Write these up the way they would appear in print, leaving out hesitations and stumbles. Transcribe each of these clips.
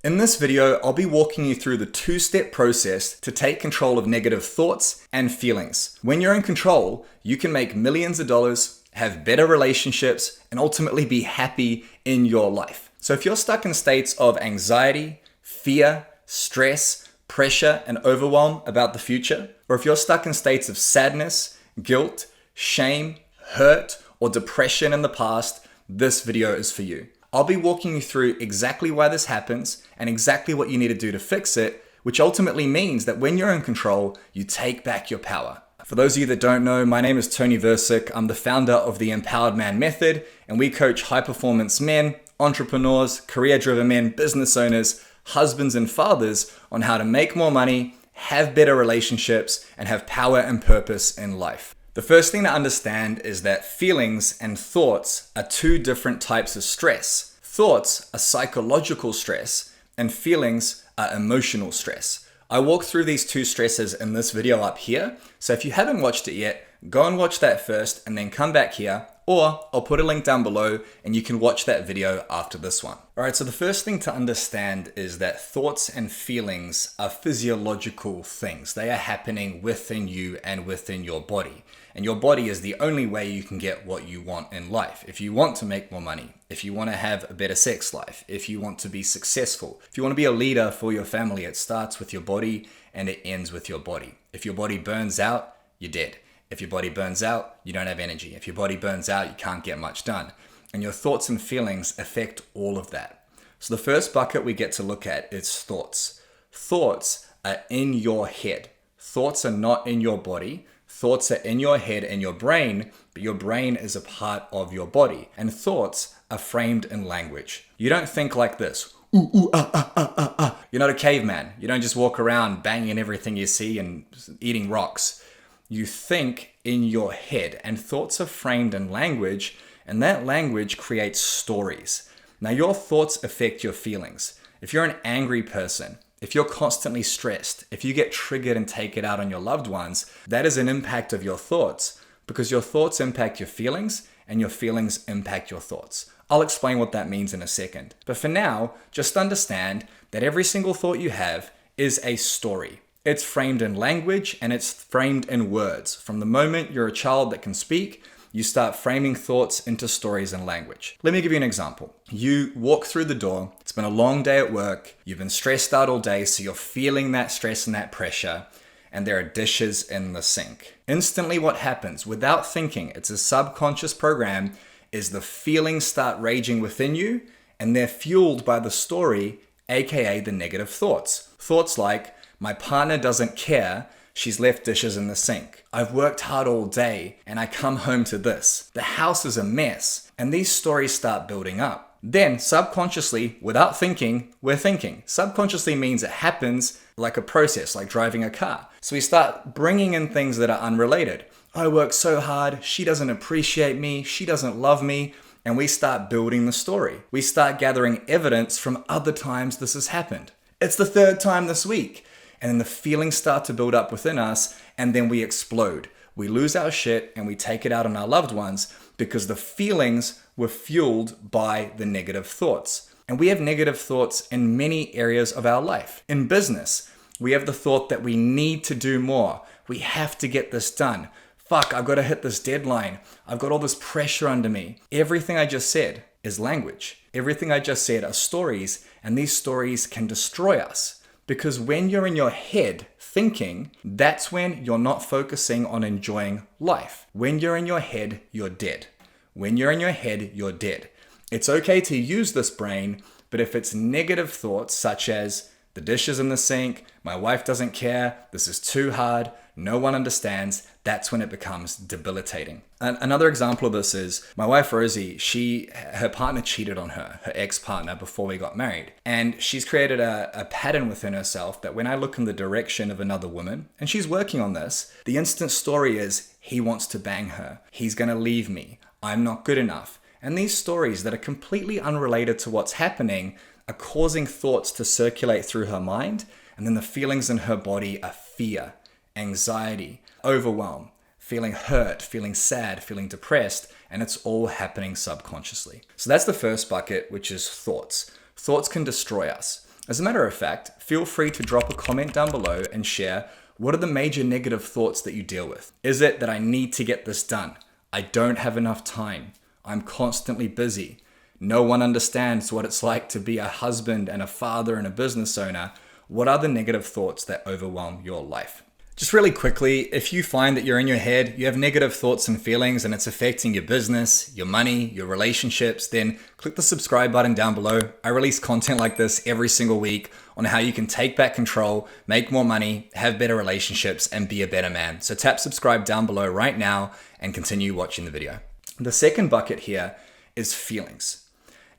In this video, I'll be walking you through the two-step process to take control of negative thoughts and feelings. When you're in control, you can make millions of dollars, have better relationships, and ultimately be happy in your life. So if you're stuck in states of anxiety, fear, stress, pressure, and overwhelm about the future, or if you're stuck in states of sadness, guilt, shame, hurt, or depression in the past, this video is for you. I'll be walking you through exactly why this happens and exactly what you need to do to fix it, which ultimately means that when you're in control, you take back your power. For those of you that don't know, my name is Tony Versick. I'm the founder of the Empowered Man Method, and we coach high-performance men, entrepreneurs, career-driven men, business owners, husbands, and fathers on how to make more money, have better relationships, and have power and purpose in life. The first thing to understand is that feelings and thoughts are two different types of stress. Thoughts are psychological stress, and feelings are emotional stress. I walk through these two stresses in this video up here, so if you haven't watched it yet, go and watch that first and then come back here, or I'll put a link down below and you can watch that video after this one. Alright, so the first thing to understand is that thoughts and feelings are physiological things. They are happening within you and within your body. And your body is the only way you can get what you want in life. If you want to make more money, if you want to have a better sex life, if you want to be successful, if you want to be a leader for your family, it starts with your body and it ends with your body. If your body burns out, you're dead. If your body burns out, you don't have energy. If your body burns out, you can't get much done. And your thoughts and feelings affect all of that. So the first bucket we get to look at is thoughts. Thoughts are in your head. Thoughts are not in your body. Thoughts are in your head and your brain, but your brain is a part of your body. And thoughts are framed in language. You don't think like this. Ooh, ooh, ah, ah, ah, ah, ah. You're not a caveman. You don't just walk around banging everything you see and eating rocks. You think in your head, and thoughts are framed in language, and that language creates stories. Now, your thoughts affect your feelings. If you're an angry person, if you're constantly stressed, if you get triggered and take it out on your loved ones, that is an impact of your thoughts, because your thoughts impact your feelings and your feelings impact your thoughts. I'll explain what that means in a second. But for now, just understand that every single thought you have is a story. It's framed in language and it's framed in words. From the moment you're a child that can speak, you start framing thoughts into stories and language. Let me give you an example. You walk through the door, it's been a long day at work, you've been stressed out all day, so you're feeling that stress and that pressure, and there are dishes in the sink. Instantly what happens, without thinking, it's a subconscious program, is the feelings start raging within you, and they're fueled by the story, aka the negative thoughts. Thoughts like, my partner doesn't care, she's left dishes in the sink. I've worked hard all day and I come home to this. The house is a mess. And these stories start building up. Then subconsciously, without thinking, we're thinking. Subconsciously means it happens like a process, like driving a car. So we start bringing in things that are unrelated. I work so hard, she doesn't appreciate me, she doesn't love me. And we start building the story. We start gathering evidence from other times this has happened. It's the third time this week. And then the feelings start to build up within us, and then we explode. We lose our shit and we take it out on our loved ones because the feelings were fueled by the negative thoughts. And we have negative thoughts in many areas of our life. In business, we have the thought that we need to do more. We have to get this done. Fuck, I've got to hit this deadline. I've got all this pressure under me. Everything I just said is language. Everything I just said are stories, and these stories can destroy us. Because when you're in your head thinking, that's when you're not focusing on enjoying life. When you're in your head, you're dead. When you're in your head, you're dead. It's okay to use this brain, but if it's negative thoughts such as the dishes in the sink, my wife doesn't care, this is too hard, no one understands, that's when it becomes debilitating. Another example of this is my wife Rosie, her partner cheated on her ex-partner before we got married. And she's created a pattern within herself that when I look in the direction of another woman, and she's working on this, the instant story is, he wants to bang her, he's gonna leave me, I'm not good enough. And these stories that are completely unrelated to what's happening are causing thoughts to circulate through her mind, and then the feelings in her body are fear, anxiety, overwhelm, feeling hurt, feeling sad, feeling depressed, and it's all happening subconsciously. So that's the first bucket, which is thoughts. Thoughts can destroy us. As a matter of fact, feel free to drop a comment down below and share what are the major negative thoughts that you deal with. Is it that I need to get this done? I don't have enough time. I'm constantly busy. No one understands what it's like to be a husband and a father and a business owner. What are the negative thoughts that overwhelm your life? Just really quickly, if you find that you're in your head, you have negative thoughts and feelings and it's affecting your business, your money, your relationships, then click the subscribe button down below. I release content like this every single week on how you can take back control, make more money, have better relationships, and be a better man. So tap subscribe down below right now and continue watching the video. The second bucket here is feelings.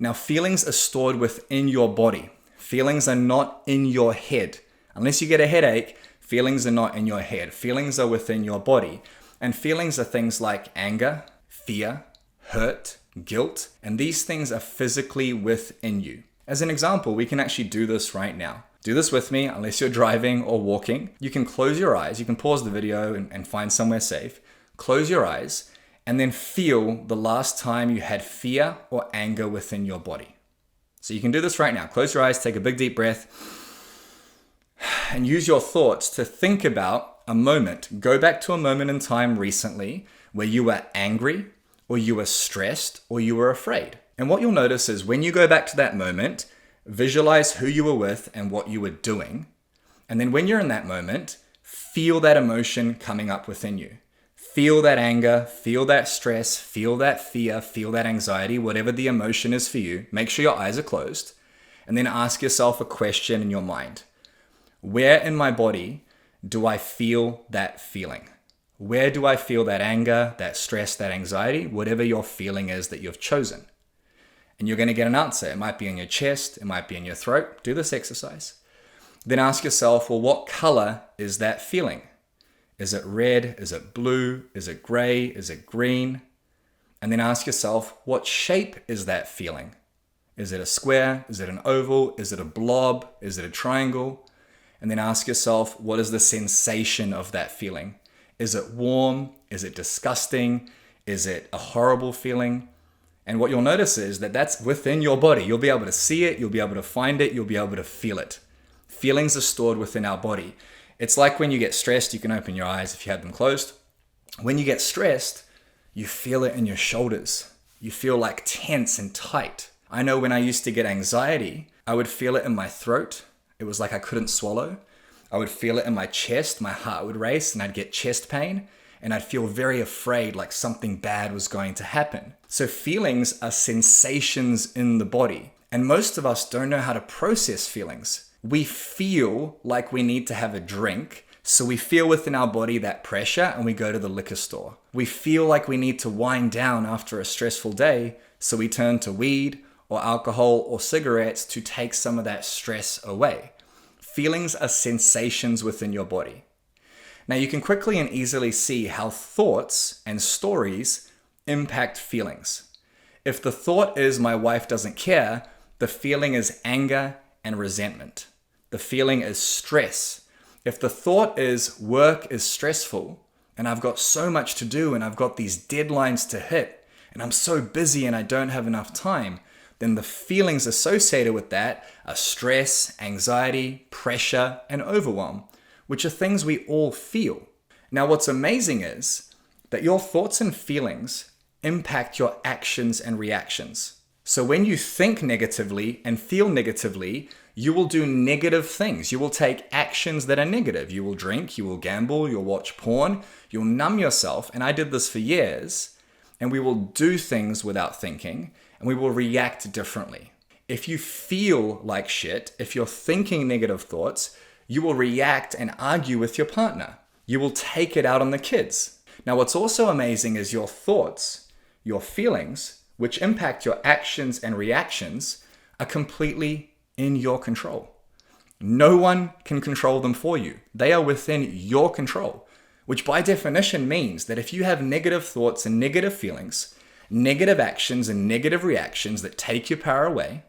Now, feelings are stored within your body. Feelings are not in your head. Unless you get a headache, feelings are not in your head. Feelings are within your body. And feelings are things like anger, fear, hurt, guilt, and these things are physically within you. As an example, we can actually do this right now. Do this with me, unless you're driving or walking. You can close your eyes. You can pause the video and find somewhere safe. Close your eyes and then feel the last time you had fear or anger within your body. So you can do this right now. Close your eyes, take a big deep breath, and use your thoughts to think about a moment. Go back to a moment in time recently where you were angry or you were stressed or you were afraid. And what you'll notice is when you go back to that moment, visualize who you were with and what you were doing. And then when you're in that moment, feel that emotion coming up within you. Feel that anger, feel that stress, feel that fear, feel that anxiety, whatever the emotion is for you. Make sure your eyes are closed. And then ask yourself a question in your mind. Where in my body do I feel that feeling? Where do I feel that anger, that stress, that anxiety, whatever your feeling is that you've chosen? And you're going to get an answer. It might be in your chest, it might be in your throat. Do this exercise. Then ask yourself, well, what color is that feeling? Is it red? Is it blue? Is it gray? Is it green? And then ask yourself, what shape is that feeling? Is it a square? Is it an oval? Is it a blob? Is it a triangle? And then ask yourself, what is the sensation of that feeling? Is it warm? Is it disgusting? Is it a horrible feeling? And what you'll notice is that that's within your body. You'll be able to see it, you'll be able to find it, you'll be able to feel it. Feelings are stored within our body. It's like when you get stressed, you can open your eyes if you had them closed. When you get stressed, you feel it in your shoulders. You feel like tense and tight. I know when I used to get anxiety, I would feel it in my throat. It was like I couldn't swallow. I would feel it in my chest. My heart would race and I'd get chest pain. And I'd feel very afraid, like something bad was going to happen. So feelings are sensations in the body. And most of us don't know how to process feelings. We feel like we need to have a drink. So we feel within our body that pressure and we go to the liquor store. We feel like we need to wind down after a stressful day. So we turn to weed or alcohol or cigarettes to take some of that stress away. Feelings are sensations within your body. Now you can quickly and easily see how thoughts and stories impact feelings. If the thought is my wife doesn't care, the feeling is anger and resentment. The feeling is stress. If the thought is work is stressful and I've got so much to do and I've got these deadlines to hit and I'm so busy and I don't have enough time, then the feelings associated with that are stress, anxiety, pressure, and overwhelm, which are things we all feel. Now, what's amazing is that your thoughts and feelings impact your actions and reactions. So when you think negatively and feel negatively, you will do negative things. You will take actions that are negative. You will drink, you will gamble, you'll watch porn, you'll numb yourself. And I did this for years. And we will do things without thinking, and we will react differently. If you feel like shit, if you're thinking negative thoughts, you will react and argue with your partner. You will take it out on the kids. Now, what's also amazing is your thoughts, your feelings, which impact your actions and reactions, are completely in your control. No one can control them for you. They are within your control, which by definition means that if you have negative thoughts and negative feelings, negative actions and negative reactions that take your power away,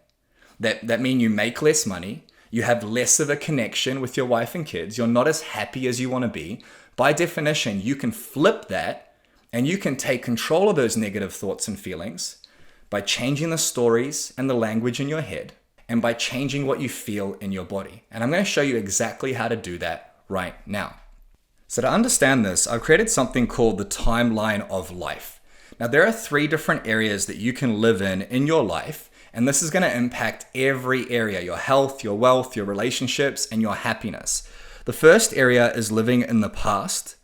that mean you make less money, you have less of a connection with your wife and kids, you're not as happy as you want to be, by definition, you can flip that and you can take control of those negative thoughts and feelings by changing the stories and the language in your head and by changing what you feel in your body. And I'm going to show you exactly how to do that right now. So to understand this, I've created something called the timeline of life. Now, there are 3 different areas that you can live in your life, and this is going to impact every area: your health, your wealth, your relationships, and your happiness. The first area is living in the past.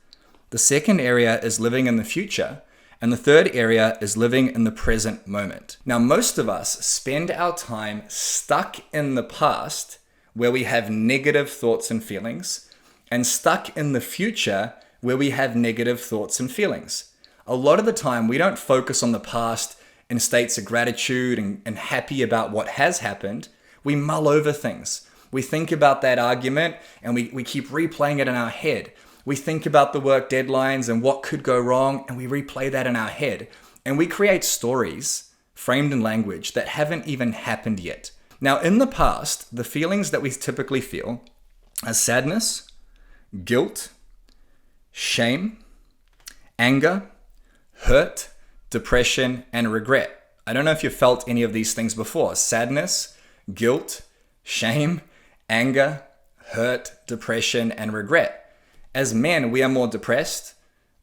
The second area is living in the future. And the third area is living in the present moment. Now, most of us spend our time stuck in the past where we have negative thoughts and feelings, and stuck in the future where we have negative thoughts and feelings. A lot of the time, we don't focus on the past in states of gratitude and happy about what has happened. We mull over things. We think about that argument and we keep replaying it in our head. We think about the work deadlines and what could go wrong, and we replay that in our head. And we create stories framed in language that haven't even happened yet. Now, in the past, the feelings that we typically feel are sadness, guilt, shame, anger, hurt, depression, and regret. I don't know if you've felt any of these things before. Sadness, guilt, shame, anger, hurt, depression, and regret. As men, we are more depressed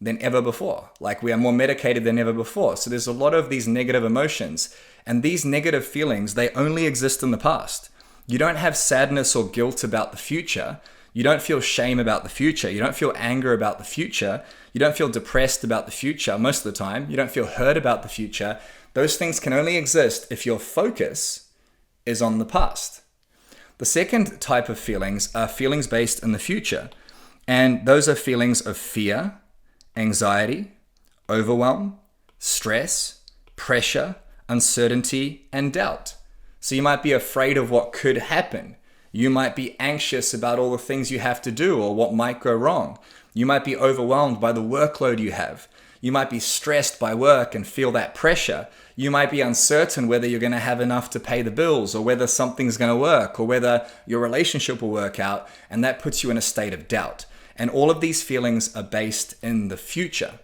than ever before. Like, we are more medicated than ever before. So there's a lot of these negative emotions. And these negative feelings, they only exist in the past. You don't have sadness or guilt about the future. You don't feel shame about the future. You don't feel anger about the future. You don't feel depressed about the future most of the time. You don't feel hurt about the future. Those things can only exist if your focus is on the past. The second type of feelings are feelings based in the future. And those are feelings of fear, anxiety, overwhelm, stress, pressure, uncertainty, and doubt. So you might be afraid of what could happen. You might be anxious about all the things you have to do or what might go wrong. You might be overwhelmed by the workload you have. You might be stressed by work and feel that pressure. You might be uncertain whether you're going to have enough to pay the bills, or whether something's going to work, or whether your relationship will work out, and that puts you in a state of doubt. And all of these feelings are based in the future.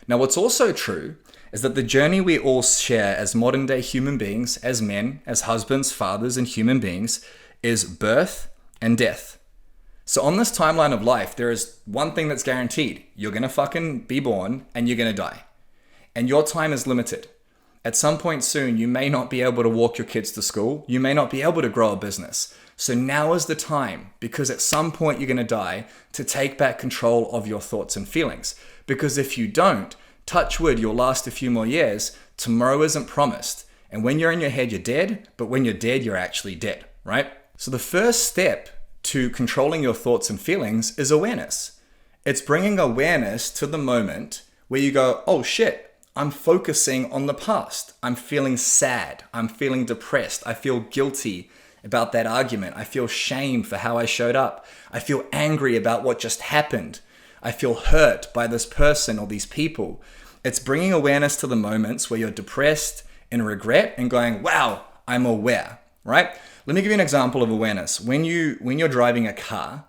Now, what's also true is that the journey we all share as modern day human beings, as men, as husbands, fathers, and human beings, is birth and death. So on this timeline of life, there is one thing that's guaranteed. You're going to fucking be born and you're going to die. And your time is limited. At some point soon, you may not be able to walk your kids to school. You may not be able to grow a business. So now is the time, because at some point you're going to die, to take back control of your thoughts and feelings. Because if you don't, touch wood, you'll last a few more years. Tomorrow isn't promised. And when you're in your head, you're dead. But when you're dead, you're actually dead, right? So the first step to controlling your thoughts and feelings is awareness. It's bringing awareness to the moment where you go, oh shit, I'm focusing on the past. I'm feeling sad. I'm feeling depressed. I feel guilty about that argument. I feel shame for how I showed up. I feel angry about what just happened. I feel hurt by this person or these people. It's bringing awareness to the moments where you're depressed and regret and going, wow, I'm aware, right? Let me give you an example of awareness. When you're driving a car,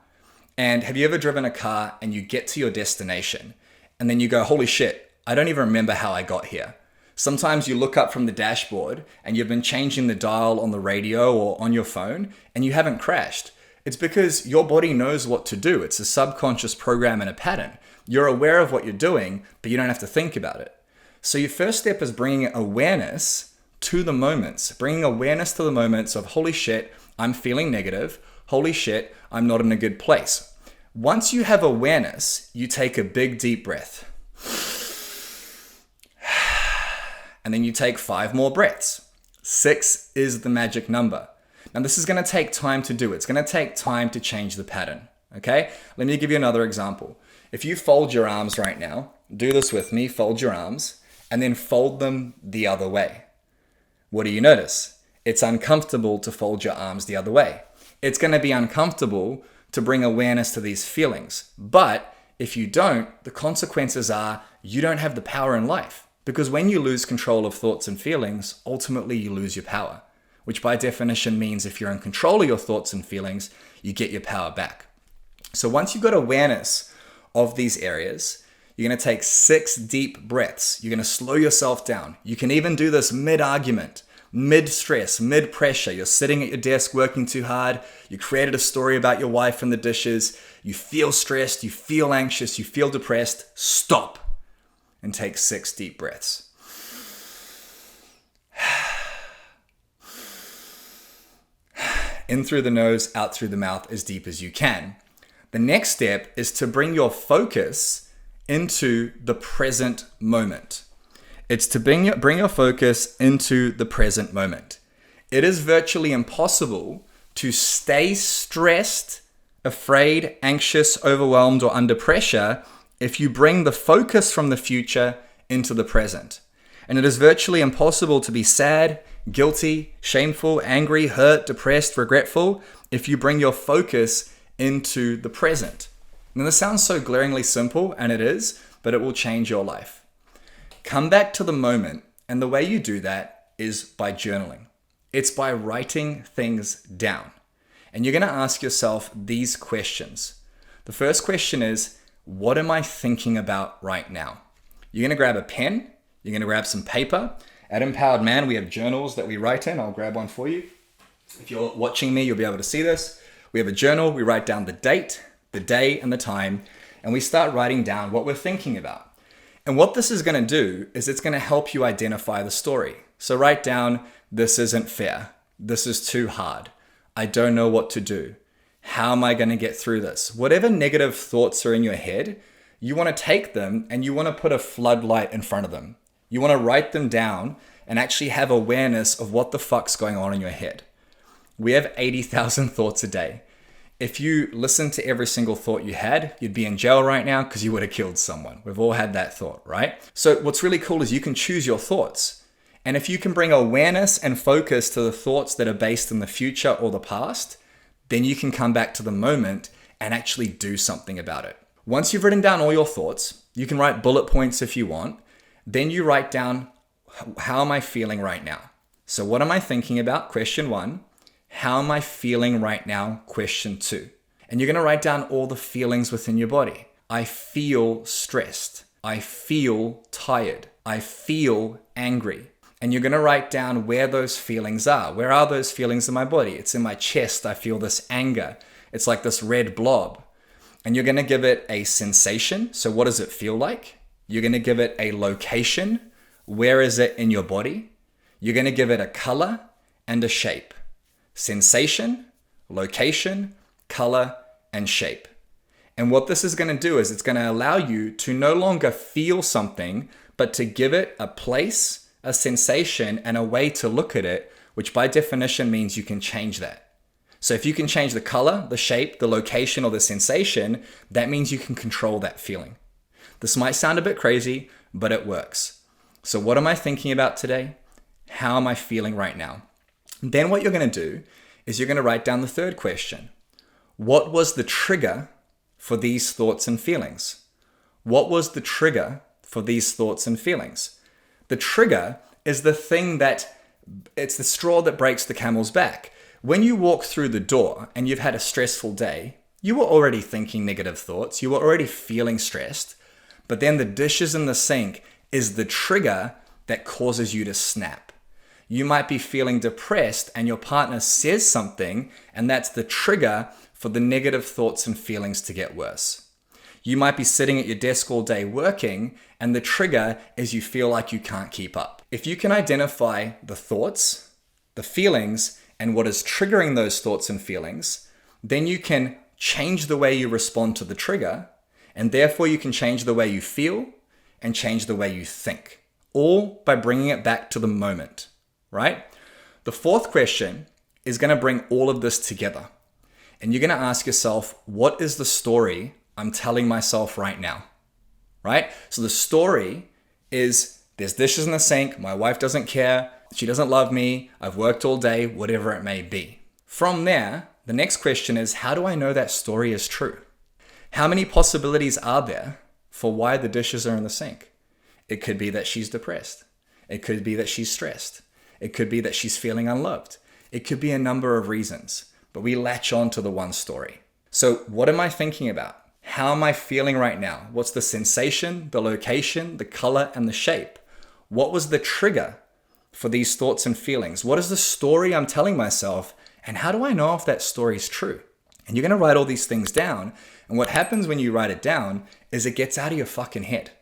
and have you ever driven a car and you get to your destination and then you go, holy shit, I don't even remember how I got here. Sometimes you look up from the dashboard and you've been changing the dial on the radio or on your phone and you haven't crashed. It's because your body knows what to do. It's a subconscious program and a pattern. You're aware of what you're doing, but you don't have to think about it. So your first step is bringing awareness to the moments, bringing awareness to the moments of, holy shit, I'm feeling negative. Holy shit, I'm not in a good place. Once you have awareness, you take a big deep breath. And then you take 5 more breaths. 6 is the magic number. Now, this is going to take time to do. It's going to take time to change the pattern, okay? Let me give you another example. If you fold your arms right now, do this with me, fold your arms, and then fold them the other way. What do you notice? It's uncomfortable to fold your arms the other way. It's going to be uncomfortable to bring awareness to these feelings. But if you don't, the consequences are you don't have the power in life. Because when you lose control of thoughts and feelings, ultimately you lose your power, which by definition means if you're in control of your thoughts and feelings, you get your power back. So once you've got awareness of these areas, you're going to take 6 deep breaths. You're going to slow yourself down. You can even do this mid-argument. mid-stress, mid-pressure. You're sitting at your desk working too hard. You created a story about your wife and the dishes. You feel stressed, you feel anxious, you feel depressed. Stop and take 6 deep breaths. In through the nose, out through the mouth, as deep as you can. The next step is to bring your focus into the present moment. It's to bring your focus into the present moment. It is virtually impossible to stay stressed, afraid, anxious, overwhelmed, or under pressure if you bring the focus from the future into the present. And it is virtually impossible to be sad, guilty, shameful, angry, hurt, depressed, regretful if you bring your focus into the present. Now, this sounds so glaringly simple, and it is, but it will change your life. Come back to the moment, and the way you do that is by journaling. It's by writing things down. And you're going to ask yourself these questions. The first question is, what am I thinking about right now? You're going to grab a pen. You're going to grab some paper. At Empowered Man, we have journals that we write in. I'll grab one for you. If you're watching me, you'll be able to see this. We have a journal. We write down the date, the day, and the time, and we start writing down what we're thinking about. And what this is going to do is it's going to help you identify the story. So write down, this isn't fair. This is too hard. I don't know what to do. How am I going to get through this? Whatever negative thoughts are in your head, you want to take them and you want to put a floodlight in front of them. You want to write them down and actually have awareness of what the fuck's going on in your head. We have 80,000 thoughts a day. If you listened to every single thought you had, you'd be in jail right now because you would have killed someone. We've all had that thought, right? So what's really cool is you can choose your thoughts. And if you can bring awareness and focus to the thoughts that are based in the future or the past, then you can come back to the moment and actually do something about it. Once you've written down all your thoughts, you can write bullet points if you want. Then you write down, how am I feeling right now? So what am I thinking about? Question 1. How am I feeling right now? Question 2. And you're going to write down all the feelings within your body. I feel stressed. I feel tired. I feel angry. And you're going to write down where those feelings are. Where are those feelings in my body? It's in my chest. I feel this anger. It's like this red blob. And you're going to give it a sensation. So what does it feel like? You're going to give it a location. Where is it in your body? You're going to give it a color and a shape. Sensation, location, color, and shape. And what this is going to do is it's going to allow you to no longer feel something, but to give it a place, a sensation, and a way to look at it, which by definition means you can change that. So if you can change the color, the shape, the location, or the sensation, that means you can control that feeling. This might sound a bit crazy, but it works. So what am I thinking about today? How am I feeling right now? Then what you're going to do is you're going to write down the third question. What was the trigger for these thoughts and feelings? What was the trigger for these thoughts and feelings? The trigger is the thing it's the straw that breaks the camel's back. When you walk through the door and you've had a stressful day, you were already thinking negative thoughts. You were already feeling stressed. But then the dishes in the sink is the trigger that causes you to snap. You might be feeling depressed and your partner says something, and that's the trigger for the negative thoughts and feelings to get worse. You might be sitting at your desk all day working, and the trigger is you feel like you can't keep up. If you can identify the thoughts, the feelings, and what is triggering those thoughts and feelings, then you can change the way you respond to the trigger, and therefore you can change the way you feel and change the way you think, all by bringing it back to the moment, right? The fourth question is going to bring all of this together. And you're going to ask yourself, what is the story I'm telling myself right now, right? So the story is there's dishes in the sink, my wife doesn't care, she doesn't love me, I've worked all day, whatever it may be. From there, the next question is, how do I know that story is true? How many possibilities are there for why the dishes are in the sink? It could be that she's depressed. It could be that she's stressed. It could be that she's feeling unloved. It could be a number of reasons, but we latch on to the one story. So what am I thinking about? How am I feeling right now? What's the sensation, the location, the color, and the shape? What was the trigger for these thoughts and feelings? What is the story I'm telling myself? And how do I know if that story is true? And you're going to write all these things down. And what happens when you write it down is it gets out of your fucking head.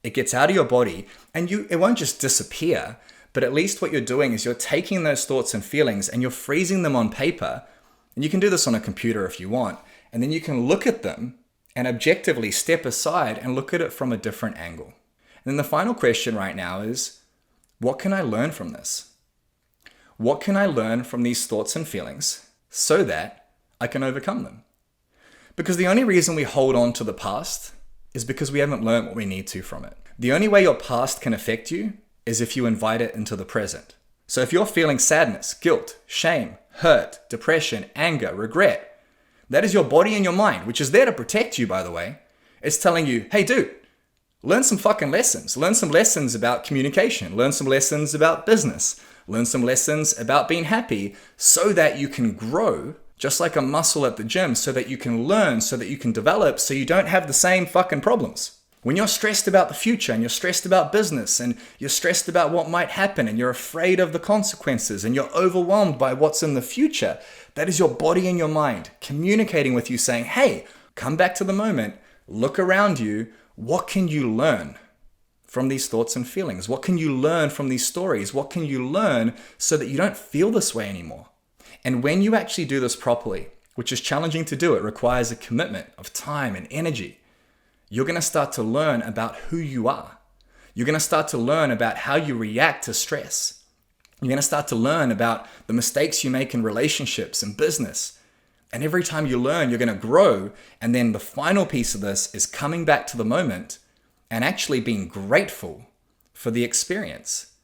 It gets out of your body, and it won't just disappear, but at least what you're doing is you're taking those thoughts and feelings and you're freezing them on paper. And you can do this on a computer if you want. And then you can look at them and objectively step aside and look at it from a different angle. And then the final question right now is, what can I learn from this? What can I learn from these thoughts and feelings so that I can overcome them? Because the only reason we hold on to the past is because we haven't learned what we need to from it. The only way your past can affect you is if you invite it into the present. So if you're feeling sadness, guilt, shame, hurt, depression, anger, regret, that is your body and your mind, which is there to protect you, by the way. It's telling you, hey dude, learn some fucking lessons. Learn some lessons about communication. Learn some lessons about business. Learn some lessons about being happy so that you can grow just like a muscle at the gym, so that you can learn, so that you can develop, so you don't have the same fucking problems. When you're stressed about the future and you're stressed about business and you're stressed about what might happen and you're afraid of the consequences and you're overwhelmed by what's in the future, that is your body and your mind communicating with you saying, hey, come back to the moment, look around you, what can you learn from these thoughts and feelings? What can you learn from these stories? What can you learn so that you don't feel this way anymore? And when you actually do this properly, which is challenging to do, it requires a commitment of time and energy, you're going to start to learn about who you are. You're going to start to learn about how you react to stress. You're going to start to learn about the mistakes you make in relationships and business. And every time you learn, you're going to grow. And then the final piece of this is coming back to the moment and actually being grateful for the experience.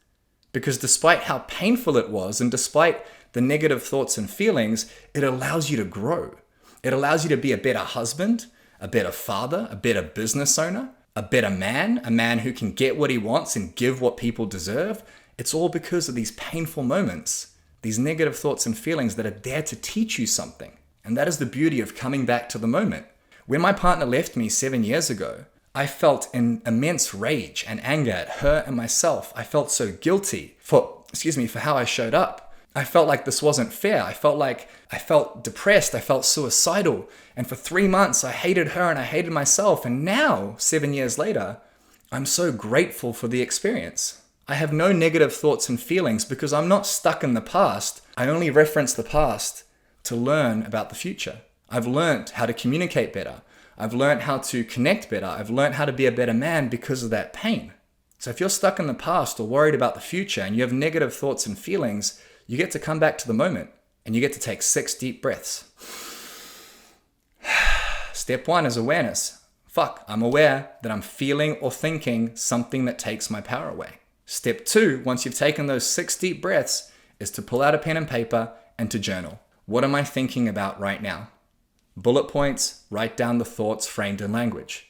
Because despite how painful it was, and despite the negative thoughts and feelings, it allows you to grow. It allows you to be a better husband, a better father, a better business owner, a better man, a man who can get what he wants and give what people deserve. It's all because of these painful moments, these negative thoughts and feelings that are there to teach you something. And that is the beauty of coming back to the moment. When my partner left me 7 years ago, I felt an immense rage and anger at her and myself. I felt so guilty for how I showed up. I felt like this wasn't fair. I felt depressed. I felt suicidal. And for 3 months, I hated her and I hated myself. And now, 7 years later, I'm so grateful for the experience. I have no negative thoughts and feelings because I'm not stuck in the past. I only reference the past to learn about the future. I've learned how to communicate better. I've learned how to connect better. I've learned how to be a better man because of that pain. So if you're stuck in the past or worried about the future and you have negative thoughts and feelings, you get to come back to the moment and you get to take 6 deep breaths. Step 1 is awareness. I'm aware that I'm feeling or thinking something that takes my power away. Step 2, once you've taken those 6 deep breaths, is to pull out a pen and paper and to journal. What am I thinking about right now? Bullet points, write down the thoughts framed in language.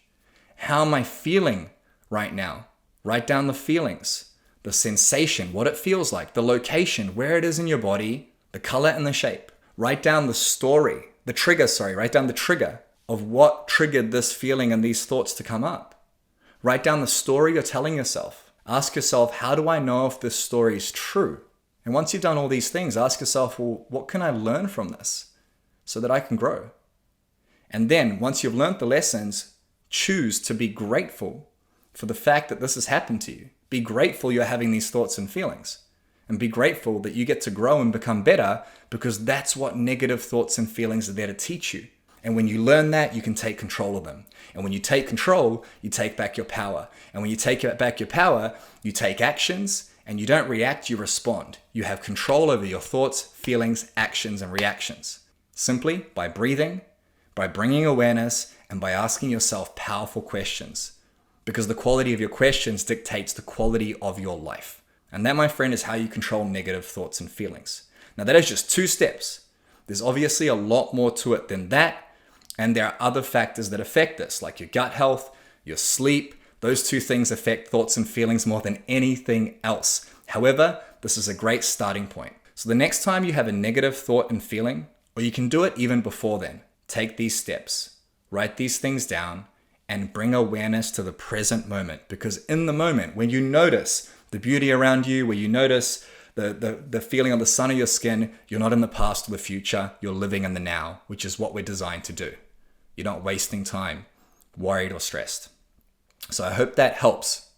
How am I feeling right now? Write down the feelings, the sensation, what it feels like, the location, where it is in your body, the color and the shape. Write down write down the trigger of what triggered this feeling and these thoughts to come up. Write down the story you're telling yourself. Ask yourself, how do I know if this story is true? And once you've done all these things, ask yourself, well, what can I learn from this so that I can grow? And then once you've learned the lessons, choose to be grateful for the fact that this has happened to you. Be grateful you're having these thoughts and feelings. And be grateful that you get to grow and become better, because that's what negative thoughts and feelings are there to teach you. And when you learn that, you can take control of them. And when you take control, you take back your power. And when you take back your power, you take actions, and you don't react, you respond. You have control over your thoughts, feelings, actions, and reactions. Simply by breathing, by bringing awareness, and by asking yourself powerful questions. Because the quality of your questions dictates the quality of your life. And that, my friend, is how you control negative thoughts and feelings. Now, that is just 2 steps. There's obviously a lot more to it than that. And there are other factors that affect this, like your gut health, your sleep. Those 2 things affect thoughts and feelings more than anything else. However, this is a great starting point. So the next time you have a negative thought and feeling, or you can do it even before then, take these steps, write these things down, and bring awareness to the present moment. Because in the moment, when you notice the beauty around you, where you notice the feeling of the sun on your skin. You're not in the past or the future. You're living in the now, which is what we're designed to do. You're not wasting time, worried or stressed. So I hope that helps.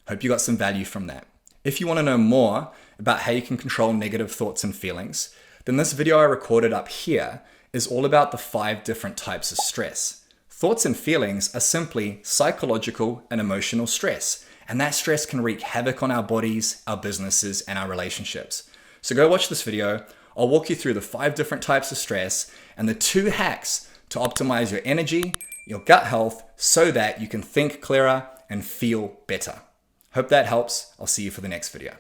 Hope you got some value from that. If you want to know more about how you can control negative thoughts and feelings, then this video I recorded up here is all about the 5 different types of stress. Thoughts and feelings are simply psychological and emotional stress, and that stress can wreak havoc on our bodies, our businesses, and our relationships. So go watch this video. I'll walk you through the 5 different types of stress and the 2 hacks to optimize your energy, your gut health, so that you can think clearer and feel better. Hope that helps. I'll see you for the next video.